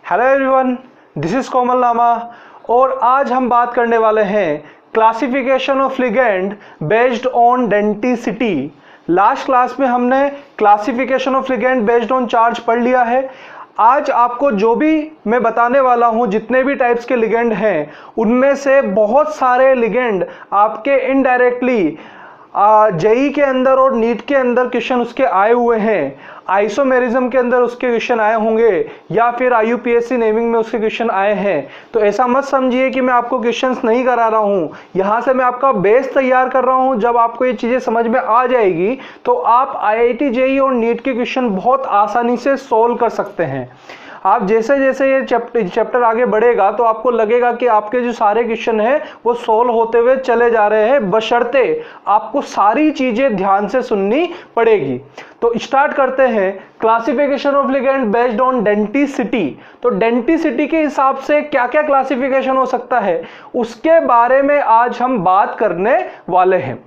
Hello everyone, this is कोमल लामा और आज हम बात करने वाले हैं classification of ligand based on denticity. Last class में हमने classification of ligand based on charge पढ़ लिया है। आज आपको जो भी मैं बताने वाला हूं, जितने भी टाइप्स के लिगेंड हैं, उनमें से बहुत सारे लिगेंड आपके इनडायरेक्टली जेई के अंदर और नीट के अंदर क्वेश्चन उसके आए हुए हैं। आइसोमेरिज्म के अंदर उसके क्वेश्चन आए होंगे या फिर IUPAC नेमिंग में उसके क्वेश्चन आए हैं। तो ऐसा मत समझिए कि मैं आपको क्वेश्चंस नहीं करा रहा हूँ, यहाँ से मैं आपका बेस तैयार कर रहा हूँ। जब आपको ये चीज़ें समझ में आ जाएगी तो आप IIT JEE और नीट के क्वेश्चन बहुत आसानी से सोल्व कर सकते हैं। आप जैसे जैसे ये चैप्टर आगे बढ़ेगा तो आपको लगेगा कि आपके जो सारे क्वेश्चन हैं वो सोल्व होते हुए चले जा रहे हैं, बशर्ते आपको सारी चीजें ध्यान से सुननी पड़ेगी। तो स्टार्ट करते हैं classification of ligand based on denticity. तो डेंटिसिटी के हिसाब से क्या क्या क्लासिफिकेशन हो सकता है उसके बारे में आज हम बात करने वाले हैं।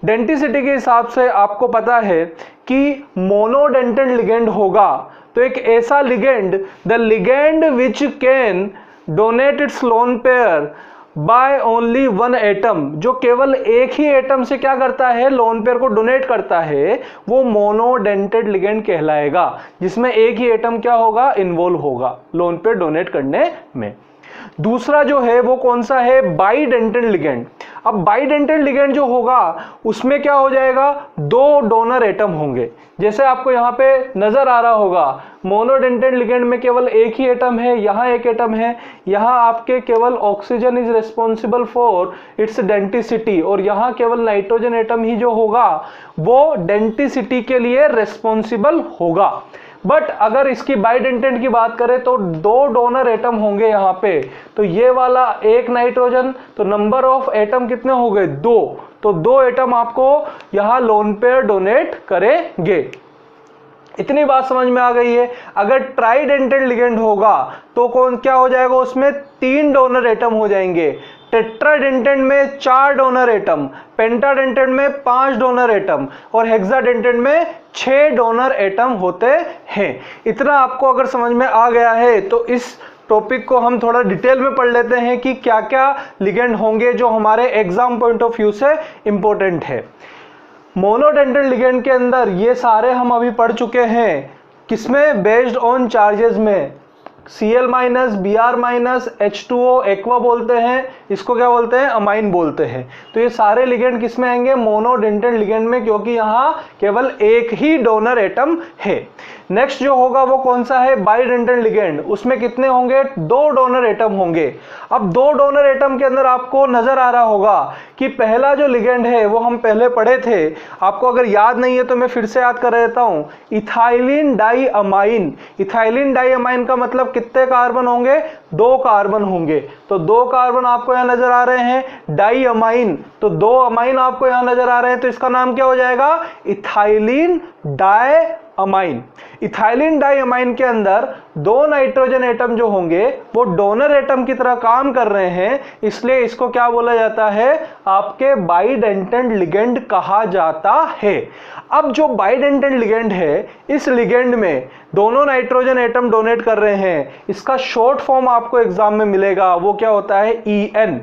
डेंटिसिटी के हिसाब से आपको पता है कि मोनोडेंटेड लिगेंड होगा तो एक ऐसा ligand, the ligand which can donate it's lone pair by only one atom, जो केवल एक ही एटम से क्या करता है, लोन पेयर को डोनेट करता है, वो मोनोडेंटेड लिगेंड कहलाएगा, जिसमें एक ही एटम क्या होगा, इन्वॉल्व होगा लोन पेयर डोनेट करने में। दूसरा जो है वो कौन सा है, बाइडेंटेड लिगेंड। अब बाइडेंटेड लिगेंड जो होगा उसमें क्या हो जाएगा, दो डोनर एटम होंगे। जैसे आपको यहाँ पे नजर आ रहा होगा, मोनोडेंटेड लिगेंड में केवल एक ही एटम है, यहाँ एक एटम है, यहाँ आपके केवल oxygen is responsible for its denticity, और यहाँ केवल नाइट्रोजन एटम ही जो होगा वो डेंटिसिटी के लिए रिस्पॉन्सिबल होगा। बट अगर इसकी बाइडेंटेड की बात करें तो दो डोनर एटम होंगे यहाँ पे, तो ये वाला एक नाइट्रोजन, तो नंबर ऑफ एटम कितने हो गए, दो, तो दो एटम आपको यहाँ लोन पेयर डोनेट करेंगे। इतनी बात समझ में आ गई है। अगर ट्राइडेंटेड लिगेंड होगा तो कौन क्या हो जाएगा, उसमें तीन डोनर एटम हो जाएंगे। टेट्राडेंटेड में 4 डोनर एटम, पेंटाडेंटेड में 5 डोनर एटम और हेक्साडेंटेड में 6 डोनर एटम होते हैं। इतना आपको अगर समझ में आ गया है तो इस टॉपिक को हम थोड़ा डिटेल में पढ़ लेते हैं कि क्या क्या लिगेंड होंगे जो हमारे एग्जाम पॉइंट ऑफ व्यू से इंपॉर्टेंट है। मोनोडेंटेड लिगेंड के अंदर ये सारे हम अभी पढ़ चुके हैं, किसमें, बेस्ड ऑन चार्जेस में। Cl-, Br-, H2O एक्वा बोलते हैं, इसको क्या बोलते हैं, अमाइन बोलते हैं। तो ये सारे लिगेंड किस में आएंगे, मोनोडेंटेड लिगेंड में, क्योंकि यहाँ केवल एक ही डोनर एटम है। नेक्स्ट जो होगा वो कौन सा है, बाइडेंटेड लिगेंड। उसमें कितने होंगे, दो डोनर एटम होंगे। अब दो डोनर एटम के अंदर आपको नजर आ रहा होगा कि पहला जो लिगेंड है वो हम पहले पढ़े थे, आपको अगर याद नहीं है तो मैं फिर से याद कर देता हूं, इथाइलिन डाइअमाइन। इथाइलिन डाइअमाइन का मतलब कितने कार्बन होंगे, 2 कार्बन होंगे। तो 2 कार्बन आपको यहां नजर आ रहे हैं। डाइअमाइन, तो 2 अमाइन आपको यहां नजर आ रहे हैं, तो इसका नाम क्या हो जाएगा, इथाइलिन डाइअमाइन। इथाइलिन डाइअमाइन के अंदर 2 नाइट्रोजन एटम जो होंगे वो डोनर एटम की तरह काम कर रहे हैं, इसलिए इसको क्या बोला जाता है, आपके बाइडेंटेड लिगेंड कहा जाता है। अब जो बाइडेंटेड लिगेंड है, इस लिगेंड में दोनों नाइट्रोजन एटम डोनेट कर रहे हैं, इसका शॉर्ट फॉर्म आपको एग्जाम में मिलेगा, वो क्या होता है, EN,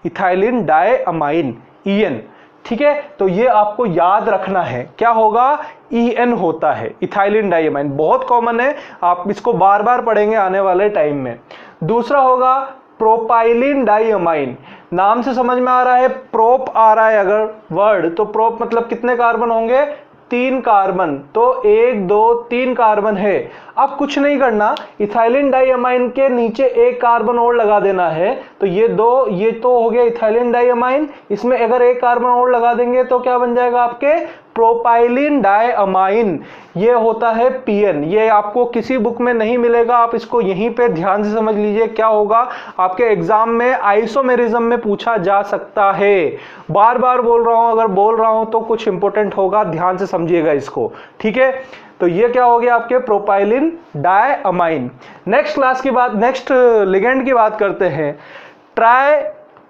इथाइलिन डाइअमाइन, EN। ठीक है, तो ये आपको याद रखना है, क्या होगा, EN होता है, इथाइलिन डाइअमाइन। बहुत कॉमन है, आप इसको बार बार पढ़ेंगे आने वाले टाइम में। दूसरा होगा प्रोपाइलिन डाइअमाइन। नाम से समझ में आ रहा है, प्रोप आ रहा है अगर वर्ड, तो प्रोप मतलब कितने कार्बन होंगे, 3 कार्बन, तो 1 2 3 कार्बन है। अब कुछ नहीं करना, इथाइलिन डाइअमाइन के नीचे 1 कार्बन और लगा देना है, तो ये तो हो गया इथाइलिन डाइअमाइन। इसमें अगर 1 कार्बन और लगा देंगे तो क्या बन जाएगा, आपके प्रोपाइलिन डाइअमाइन। ये होता है PN। ये आपको किसी बुक में नहीं मिलेगा, आप इसको यहीं पे ध्यान से समझ लीजिए, क्या होगा, आपके एग्जाम में आइसोमेरिज्म में पूछा जा सकता है। बार बार बोल रहा हूं, अगर बोल रहा हूं तो कुछ इंपॉर्टेंट होगा, ध्यान से समझिएगा इसको, ठीक है। तो ये क्या हो गया, आपके प्रोपाइलिन डाइअमाइन। नेक्स्ट लिगेंड की बात करते हैं,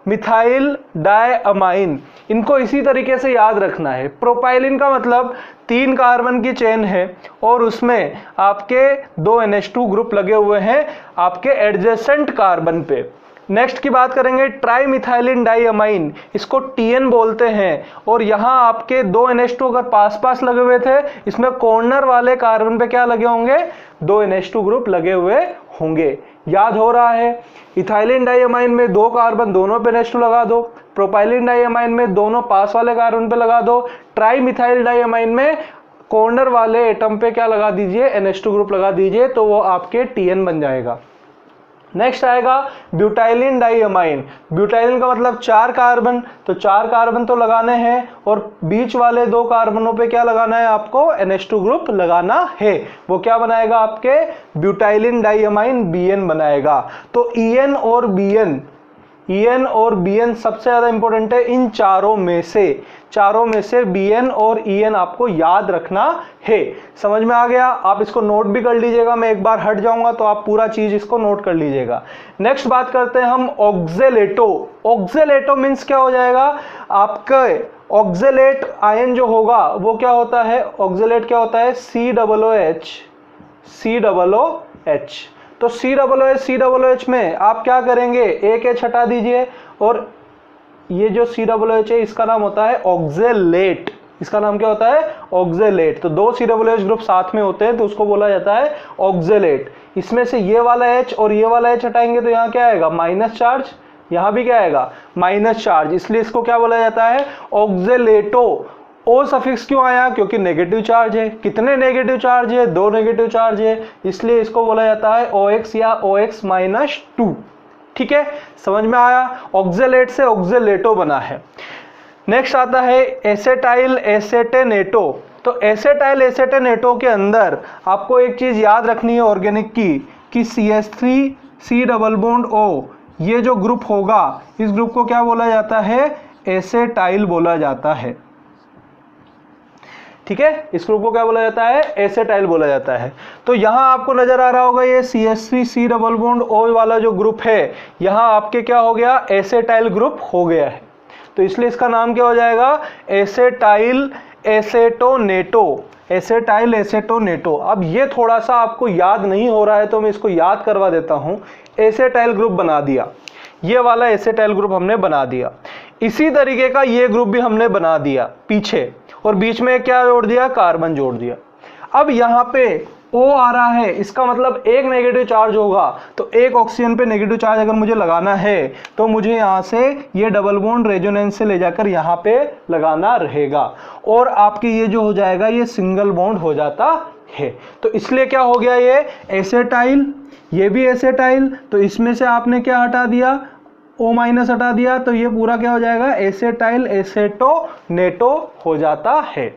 मिथाइल डायअमाइन, इनको इसी तरीके से याद रखना है। प्रोपाइलिन का मतलब 3 कार्बन की चेन है और उसमें आपके 2 NH2 ग्रुप लगे हुए हैं आपके एडजेसेंट कार्बन पे। नेक्स्ट की बात करेंगे ट्राई मिथाइलिन डाइअमाइन, इसको TN बोलते हैं और यहाँ आपके 2 NH2 अगर पास पास लगे हुए थे, इसमें कॉर्नर वाले कार्बन पे क्या लगे होंगे, 2 NH2 ग्रुप लगे हुए होंगे। याद हो रहा है? इथाइलिन डाइअमाइन में 2 कार्बन दोनों पे NH2 लगा दो, प्रोपाइलिन डाइअमाइन में दोनों पास वाले कार्बन पे लगा दो, ट्राई मिथाइल डाइअमाइन में कॉर्नर वाले एटम पे क्या लगा दीजिए, NH2 ग्रुप लगा दीजिए, तो वो आपके TN बन जाएगा। नेक्स्ट आएगा ब्यूटाइलिन डाइअमाइन। ब्यूटाइलिन का मतलब 4 कार्बन, तो 4 कार्बन तो लगाने हैं और बीच वाले 2 कार्बनों पे क्या लगाना है आपको, NH2 ग्रुप लगाना है। वो क्या बनाएगा आपके ब्यूटाइलिन डाइअमाइन BN बनाएगा। तो EN और BN सबसे ज्यादा इंपॉर्टेंट है। इन चारों में से BN और EN आपको याद रखना है। समझ में आ गया? आप इसको नोट भी कर लीजिएगा, मैं एक बार हट जाऊंगा तो आप पूरा चीज इसको नोट कर लीजिएगा। नेक्स्ट बात करते हैं हम ऑक्जेलेटो। ऑक्जेलेटो मीन्स क्या हो जाएगा, आपका ऑक्जेलेट आयन जो होगा वो क्या होता है, ऑक्जेलेट क्या होता है, COOH। तो COOH में आप क्या करेंगे, एक H हटा दीजिए और ये जो COOH है इसका नाम होता है ऑक्जेलेट। इसका नाम क्या होता है, ऑक्जेलेट। तो 2 COOH ग्रुप साथ में होते हैं तो उसको बोला जाता है ऑक्जेलेट। इसमें से ये वाला H और ये वाला H हटाएंगे तो यहाँ क्या आएगा, माइनस चार्ज, यहाँ भी क्या आएगा, माइनस चार्ज, इसलिए इसको क्या बोला जाता है, ऑक्जेलेटो। O सफिक्स क्यों आया, क्योंकि नेगेटिव चार्ज है। कितने नेगेटिव चार्ज है, 2 नेगेटिव चार्ज है, इसलिए इसको बोला जाता है OX या OX-2। ठीक है, समझ में आया? ऑक्जेलेट से ऑक्जेलेटो बना है। नेक्स्ट आता है एसेटाइल एसेटेनेटो। तो एसेटाइल एसेटेनेटो के अंदर आपको एक चीज याद रखनी है ऑर्गेनिक की, कि CH3C डबल बॉन्ड O, ये जो ग्रुप होगा इस ग्रुप को क्या बोला जाता है, एसेटाइल बोला जाता है। ठीक है, इस ग्रुप को क्या बोला जाता है, एसेटाइल बोला जाता है। तो यहाँ आपको नजर आ रहा होगा ये CH3C डबल बॉन्ड O वाला जो ग्रुप है, यहाँ आपके क्या हो गया, एसेटाइल ग्रुप हो गया है। तो इसलिए इसका नाम क्या हो जाएगा, एसेटाइल एसेटोनेटो। एसेटाइल एसेटोनेटो। अब ये थोड़ा सा आपको याद नहीं हो रहा है तो मैं इसको याद करवा देता हूँ। एसेटाइल ग्रुप बना दिया, ये वाला एसेटाइल ग्रुप हमने बना दिया। इसी तरीके का ये ग्रुप भी हमने बना दिया पीछे, और बीच में क्या जोड़ दिया, कार्बन जोड़ दिया। अब यहाँ पे O आ रहा है, इसका मतलब एक नेगेटिव चार्ज होगा, तो एक ऑक्सीजन पे नेगेटिव चार्ज अगर मुझे लगाना है तो मुझे यहाँ से ये डबल बॉन्ड रेजोनेंस से ले जाकर यहाँ पे लगाना रहेगा, और आपकी ये जो हो जाएगा ये सिंगल बॉन्ड हो जाता है। तो इसलिए क्या हो गया, ये एसेटाइल, ये भी एसेटाइल, तो इसमें से आपने क्या हटा दिया, O माइनस हटा दिया, तो ये पूरा क्या हो जाएगा, एसेटाइल एसेटोनेटो हो जाता है।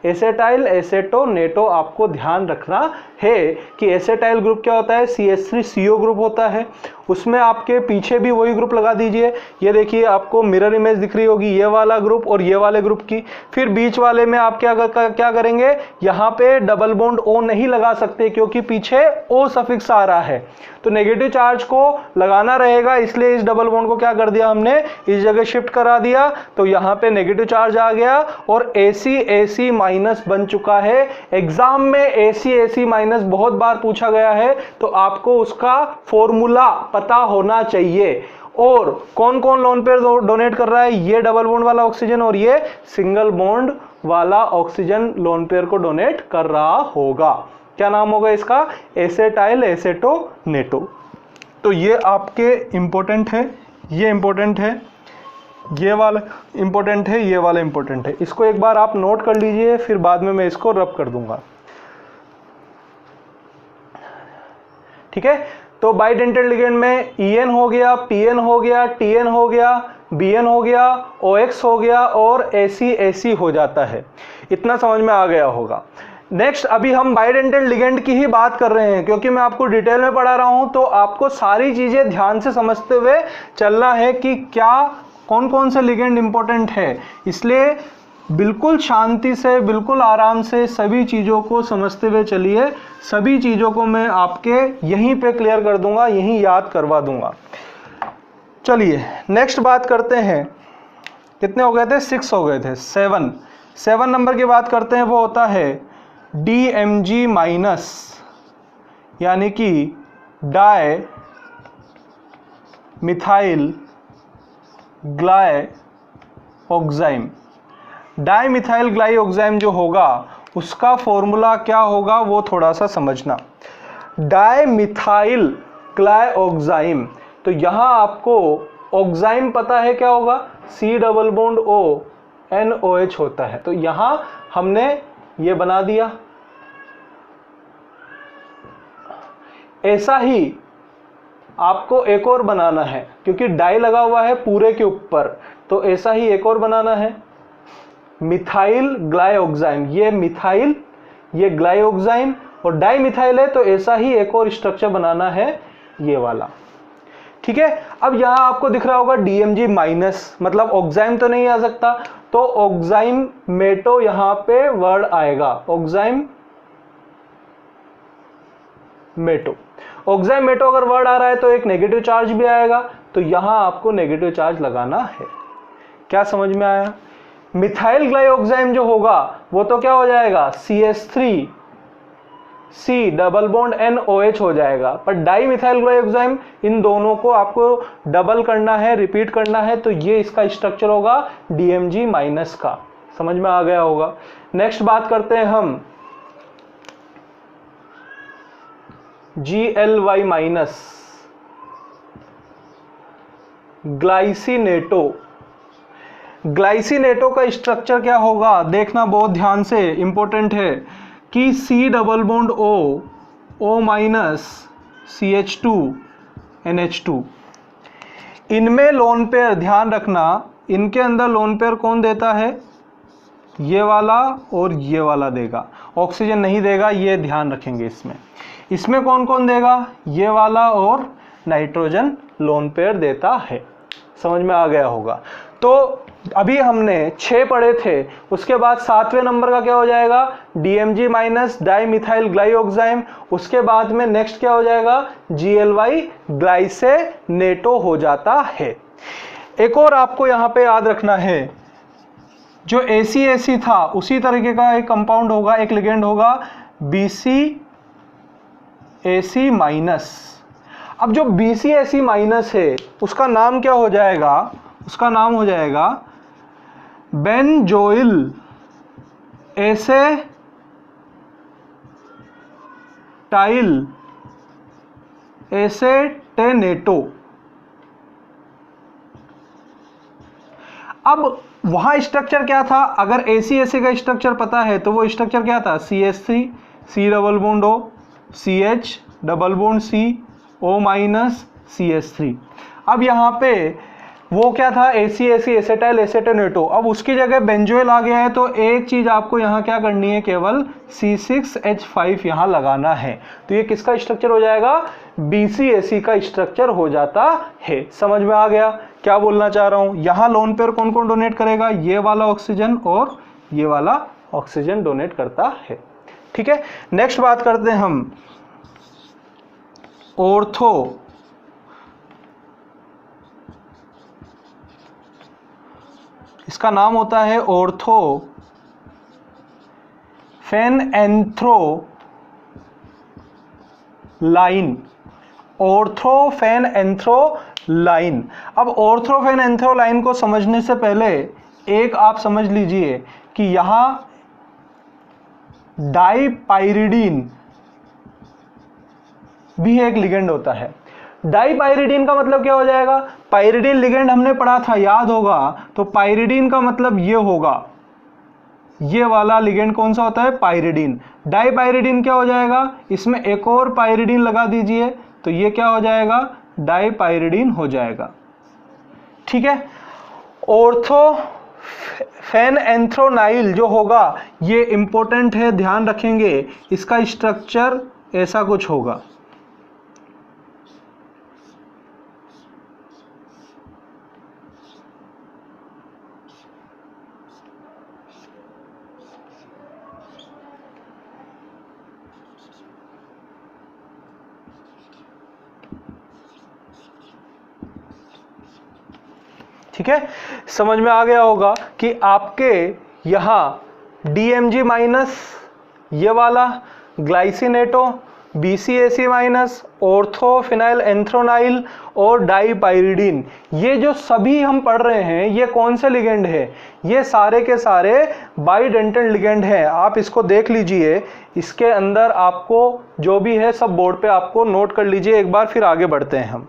एसेटाइल एसेटोनेटो आपको ध्यान रखना है कि एसेटाइल ग्रुप क्या होता है, CH3CO ग्रुप होता है। उसमें आपके पीछे भी वही ग्रुप लगा दीजिए। ये देखिए आपको मिरर इमेज दिख रही होगी, ये वाला ग्रुप और ये वाले ग्रुप की। फिर बीच वाले में आप क्या करेंगे, यहाँ पे डबल बॉन्ड O नहीं लगा सकते क्योंकि पीछे O सफिक्स आ रहा है, तो नेगेटिव चार्ज को लगाना रहेगा, इसलिए इस डबल बॉन्ड को क्या कर दिया हमने, इस जगह शिफ्ट करा दिया, तो यहाँ पे नेगेटिव चार्ज आ गया और AC माइनस बन चुका है। एग्जाम में AC माइनस बहुत बार पूछा गया है, तो आपको उसका फॉर्मूला पता होना चाहिए। और कौन कौन लोन पेयर डोनेट कर रहा है, ये डबल बॉन्ड वाला ऑक्सीजन और ये सिंगल बॉन्ड वाला ऑक्सीजन लोन पेयर को डोनेट कर रहा होगा। क्या नाम होगा इसका, एसेटाइल एसेटोनेटो। तो ये आपके इंपॉर्टेंट है, ये इंपॉर्टेंट है, ये वाला इंपॉर्टेंट है, ये वाला इंपॉर्टेंट है। इसको एक बार आप नोट कर लीजिए, फिर बाद में मैं इसको रब कर दूंगा। ठीक है, तो बाइडेंटेड लिगेंड में EN हो गया, PN हो गया, TN हो गया, BN हो गया, OX हो गया और AC हो जाता है। इतना समझ में आ गया होगा। नेक्स्ट अभी हम बाइडेंटेड लिगेंड की ही बात कर रहे हैं, क्योंकि मैं आपको डिटेल में पढ़ा रहा हूं, तो आपको सारी चीजें ध्यान से समझते हुए चलना है कि क्या कौन कौन से लिगेंड इंपॉर्टेंट है। इसलिए बिल्कुल शांति से, बिल्कुल आराम से सभी चीज़ों को समझते हुए चलिए। सभी चीज़ों को मैं आपके यहीं पे क्लियर कर दूंगा, यहीं याद करवा दूंगा। चलिए नेक्स्ट बात करते हैं, कितने हो गए थे, 6 हो गए थे, 7 नंबर की बात करते हैं। वो होता है DMG माइनस, यानी कि डाई मिथाइल ग्लाइऑक्साइम। डाई मिथाइल ग्लाइऑक्साइम जो होगा उसका फॉर्मूला क्या होगा वो थोड़ा सा समझना। डाई मिथाइल ग्लाइऑक्साइम, तो यहां आपको ऑक्साइम पता है क्या होगा, C double bond O NOH होता है, तो यहां हमने ये बना दिया। ऐसा ही आपको एक और बनाना है, क्योंकि डाई लगा हुआ है पूरे के ऊपर, तो ऐसा ही एक और बनाना है, मिथाइल ग्लाइऑक्साइम। ये मिथाइल, ये ग्लाइऑक्साइम और डाई मिथाइल है, तो ऐसा ही एक और स्ट्रक्चर बनाना है, ये वाला। ठीक है, अब यहां आपको दिख रहा होगा DMG माइनस, मतलब ऑक्साइम तो नहीं आ सकता, तो ऑक्साइम मेटो यहां पे वर्ड आएगा, ऑक्साइम मेटो। ऑक्साइम मेटो अगर वर्ड आ रहा है तो एक नेगेटिव चार्ज भी आएगा, तो यहां आपको नेगेटिव चार्ज लगाना है। क्या समझ में आया? मिथाइल ग्लाइऑक्साइम जो होगा वो तो क्या हो जाएगा, CH3 C double bond NOH हो जाएगा, पर डाई मिथाइल ग्लाइऑक्साइम, इन दोनों को आपको डबल करना है, रिपीट करना है, तो ये इसका स्ट्रक्चर होगा DMG माइनस का। समझ में आ गया होगा। नेक्स्ट बात करते हैं हम GLY माइनस, ग्लाइसिनेटो। ग्लाइसिनेटो का स्ट्रक्चर क्या होगा देखना बहुत ध्यान से, इंपॉर्टेंट है, कि C double bond O minus CH2 NH2। इनमें लोन पेयर ध्यान रखना, इनके अंदर लोन पेयर कौन देता है, ये वाला और ये वाला देगा, ऑक्सीजन नहीं देगा, ये ध्यान रखेंगे। इसमें कौन कौन देगा, ये वाला और नाइट्रोजन लोन पेयर देता है। समझ में आ गया होगा। तो अभी हमने 6 पढ़े थे, उसके बाद 7वें नंबर का क्या हो जाएगा, DMG माइनस डाई मिथाइल ग्लाइऑक्साइम। उसके बाद में नेक्स्ट क्या हो जाएगा, GLY ग्लाइसेनेटो हो जाता है। एक और आपको यहाँ पे याद रखना है, जो ACAC था उसी तरीके का एक कंपाउंड होगा, एक लिगेंड होगा BCAC माइनस। अब जो BCAC माइनस है उसका नाम क्या हो जाएगा, उसका नाम हो जाएगा बेंजोइल एसेटाइल एसेटेनेटो। अब वहां स्ट्रक्चर क्या था, अगर ACAC का स्ट्रक्चर पता है तो वो स्ट्रक्चर क्या था, CH3 C double bond O CH double bond C O minus CH3। अब यहाँ पे वो क्या था, ACAC एसेटाइल एसेटेनेटो। अब उसकी जगह बेंजोइल आ गया है, तो एक चीज आपको यहाँ क्या करनी है, केवल C6H5 यहाँ लगाना है, तो ये किसका स्ट्रक्चर हो जाएगा, BCAC का स्ट्रक्चर हो जाता है। समझ में आ गया क्या बोलना चाह रहा हूं। यहाँ लोन पेयर कौन कौन डोनेट करेगा, ये वाला ऑक्सीजन और ये वाला ऑक्सीजन डोनेट करता है। ठीक है, नेक्स्ट बात करते हैं हम ऑर्थो इसका नाम होता है ऑर्थोफेनएंथ्रोलाइन। ऑर्थोफेनएंथ्रोलाइन। अब ऑर्थोफेनएंथ्रोलाइन को समझने से पहले एक आप समझ लीजिए कि यहां डाईपाइरिडीन भी एक लिगेंड होता है। डाईपाइरिडीन का मतलब क्या हो जाएगा, पाइरिडीन लिगेंड हमने पढ़ा था, याद होगा, तो पाइरिडीन का मतलब ये होगा, ये वाला लिगेंड कौन सा होता है, पाइरिडीन। डाईपाइरिडीन क्या हो जाएगा, इसमें एक और पाइरिडीन लगा दीजिए, तो ये क्या हो जाएगा, डाईपाइरिडीन हो जाएगा। ठीक है, ऑर्थोफेनएंथ्रोनाइल जो होगा ये इंपॉर्टेंट है, ध्यान रखेंगे, इसका स्ट्रक्चर ऐसा कुछ होगा। ठीक है, समझ में आ गया होगा कि आपके यहाँ DMG माइनस ये वाला ग्लाइसिनेटो, BCAC माइनस, ऑर्थोफिनाइल एंथ्रोनाइल और डाईपाइरिडीन, ये जो सभी हम पढ़ रहे हैं ये कौन से लिगेंड है? ये सारे के सारे बाइडेंटल लिगेंड हैं। आप इसको देख लीजिए, इसके अंदर आपको जो भी है सब बोर्ड पे आपको नोट कर लीजिए एक बार, फिर आगे बढ़ते हैं हम।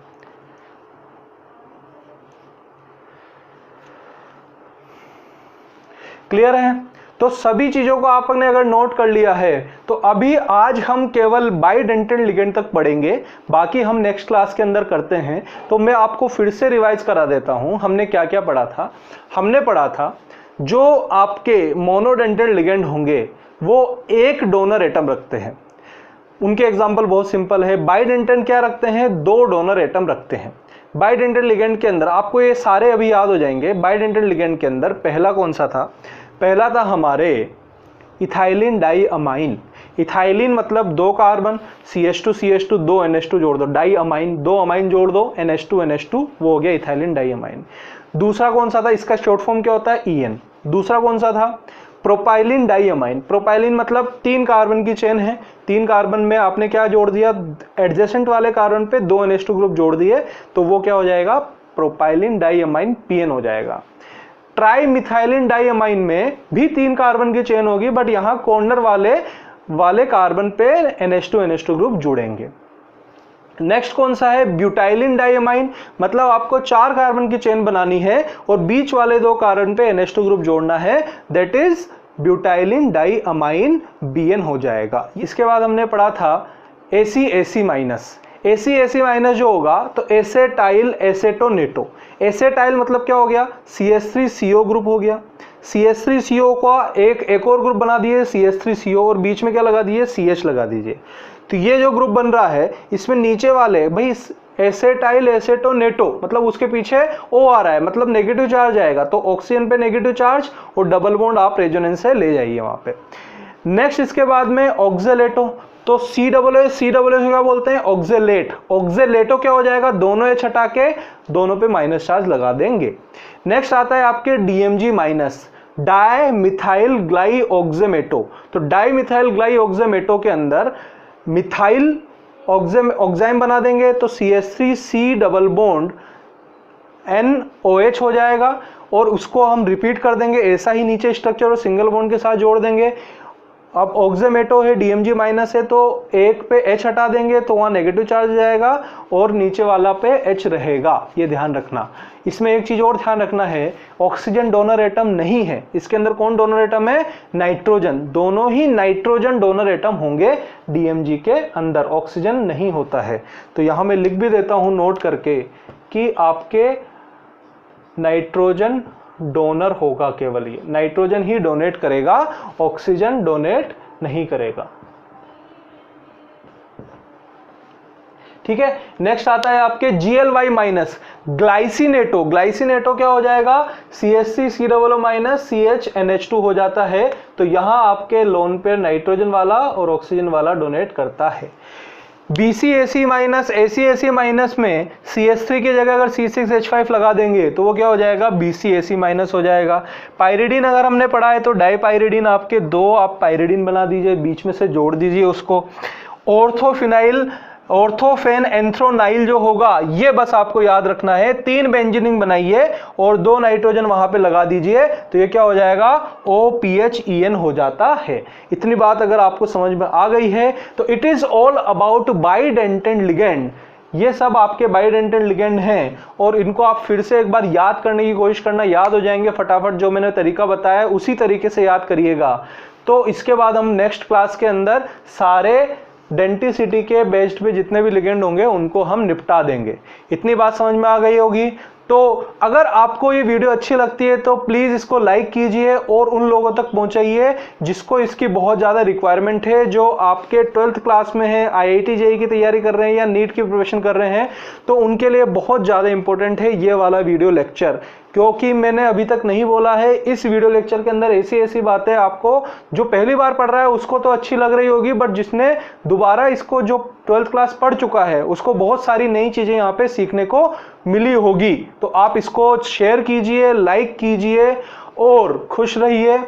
क्लियर है? तो सभी चीजों को आपने अगर नोट कर लिया है तो अभी आज हम केवल बाइडेंटल लिगेंड तक पढ़ेंगे, बाकी हम नेक्स्ट क्लास के अंदर करते हैं। तो मैं आपको फिर से रिवाइज करा देता हूं हमने क्या क्या पढ़ा था। हमने पढ़ा था जो आपके मोनोडेंटल लिगेंड होंगे वो एक डोनर एटम रखते हैं। उनके एग्जाम्पल बहुत सिंपल है। बाइडेंटल क्या रखते हैं? 2 डोनर एटम रखते हैं। बाइडेंटल लिगेंड के अंदर आपको ये सारे अभी याद हो जाएंगे। बाइडेंटल लिगेंड के अंदर पहला कौन सा था? पहला था हमारे इथाइलिन डाई अमाइन। इथाइलिन मतलब 2 कार्बन, CH2 CH2 2 NH2 जोड़ दो, डाई अमाइन 2 अमाइन जोड़ दो, NH2 NH2, वो हो गया इथाइलिन डाई अमाइन। दूसरा कौन सा था? इसका शॉर्ट फॉर्म क्या होता है? EN। दूसरा कौन सा था? Propylene die amine. प्रोपाइलिन मतलब 3 कार्बन की चेन है, 3 कार्बन में आपने क्या जोड़ दिया? एडजेसेंट वाले कार्बन पे 2 NH2 ग्रुप जोड़ दिए, तो वो क्या हो जाएगा? प्रोपाइलिन डाई अमाइन PN हो जाएगा। ट्राई मिथाइलिन डाईअमाइन में भी 3 कार्बन की चेन होगी, बट यहां कॉर्नर वाले कार्बन पे NH2 ग्रुप जुड़ेंगे। नेक्स्ट कौन सा है? ब्यूटाइलिन डाईअमाइन, मतलब आपको 4 कार्बन की चेन बनानी है और बीच वाले 2 कार्बन पे NH2 ग्रुप जोड़ना है, दैट इज ब्यूटाइलिन डाईअमाइन BN हो जाएगा। इसके बाद हमने पढ़ा था ACAC माइनस। ACAC माइनस जो होगा तो एसेटाइल एसेटोनेटो। एसेटाइल मतलब क्या हो गया? CH3CO ग्रुप हो गया। CH3CO का एक और ग्रुप बना दिए CH3CO, और बीच में क्या लगा दिए? CH लगा दीजिए। तो ये जो ग्रुप बन रहा है इसमें नीचे वाले भाई एसेटाइल एसेटोनेटो मतलब उसके पीछे O आ रहा है, मतलब नेगेटिव चार्ज आएगा, तो ऑक्सीजन पे नेगेटिव चार्ज और डबल बॉन्ड आप रेजोनेंस से ले जाइए वहां पे। नेक्स्ट इसके बाद में ऑक्जेलेटो, तो COO क्या बोलते हैं? ऑक्जेलेट। ऑक्जेलेटो क्या हो जाएगा? दोनों H हटा के दोनों पे माइनस चार्ज लगा देंगे। नेक्स्ट आता है आपके DMG माइनस, डाई मिथाइल ग्लाई ऑक्जेमेटो। तो डाई मिथाइल ग्लाई ऑक्जेमेटो के अंदर मिथाइल ऑक्जाइम बना देंगे, तो CH3C डबल बॉन्ड NOH हो जाएगा, और उसको हम रिपीट कर देंगे ऐसा ही नीचे स्ट्रक्चर और सिंगल बॉन्ड के साथ जोड़ देंगे। अब ऑक्जेमेटो है, DMG माइनस है, तो एक पे H हटा देंगे तो वहाँ नेगेटिव चार्ज जाएगा और नीचे वाला पे H रहेगा, ये ध्यान रखना। इसमें एक चीज और ध्यान रखना है, ऑक्सीजन डोनर एटम नहीं है इसके अंदर। कौन डोनर एटम है? नाइट्रोजन। दोनों ही नाइट्रोजन डोनर एटम होंगे DMG के अंदर, ऑक्सीजन नहीं होता है। तो यहाँ मैं लिख भी देता हूँ नोट करके कि आपके नाइट्रोजन डोनर होगा, केवल ये नाइट्रोजन ही डोनेट करेगा, ऑक्सीजन डोनेट नहीं करेगा। ठीक है, नेक्स्ट आता है आपके GLY माइनस, ग्लाइसिनेटो। ग्लाइसिनेटो क्या हो जाएगा? CH3COO माइनस CHNH2 हो जाता है। तो यहां आपके लोन पेयर नाइट्रोजन वाला और ऑक्सीजन वाला डोनेट करता है। BCAC माइनस, ACAC माइनस में CH3 की जगह अगर C6H5 लगा देंगे तो वो क्या हो जाएगा? BCAC माइनस हो जाएगा। पाइरिडीन अगर हमने पढ़ा है तो डाईपाइरिडीन आपके 2 आप पाइरिडीन बना दीजिए, बीच में से जोड़ दीजिए उसको। ऑर्थोफेन एंथ्रोनाइल जो होगा ये बस आपको याद रखना है, 3 बेंजीनिंग बनाइए और 2 नाइट्रोजन वहां पे लगा दीजिए, तो ये क्या हो जाएगा? OPHEN हो जाता है। इतनी बात अगर आपको समझ में आ गई है तो it is all about bidentate ligand. ये सब आपके बाइडेंटल लिगेंड हैं और इनको आप फिर से एक बार याद करने की कोशिश करना, याद हो जाएंगे फटाफट। जो मैंने तरीका बताया उसी तरीके से याद करिएगा। तो इसके बाद हम नेक्स्ट क्लास के अंदर सारे डेंटिसिटी के बेस्ड पे जितने भी लिगेंड होंगे उनको हम निपटा देंगे। इतनी बात समझ में आ गई होगी। तो अगर आपको ये वीडियो अच्छी लगती है तो प्लीज़ इसको लाइक कीजिए और उन लोगों तक पहुंचाइए जिसको इसकी बहुत ज़्यादा रिक्वायरमेंट है, जो आपके 12th क्लास में है, IIT JEE की तैयारी कर रहे हैं या नीट की प्रिपरेशन कर रहे हैं, तो उनके लिए बहुत ज़्यादा इंपॉर्टेंट है ये वाला वीडियो लेक्चर। क्योंकि मैंने अभी तक नहीं बोला है इस वीडियो लेक्चर के अंदर ऐसी ऐसी बातें आपको जो पहली बार पढ़ रहा है उसको तो अच्छी लग रही होगी, बट जिसने दोबारा इसको जो 12th क्लास पढ़ चुका है उसको बहुत सारी नई चीजें यहाँ पे सीखने को मिली होगी। तो आप इसको शेयर कीजिए, लाइक कीजिए और खुश रहिए।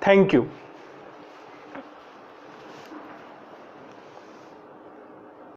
Thank you.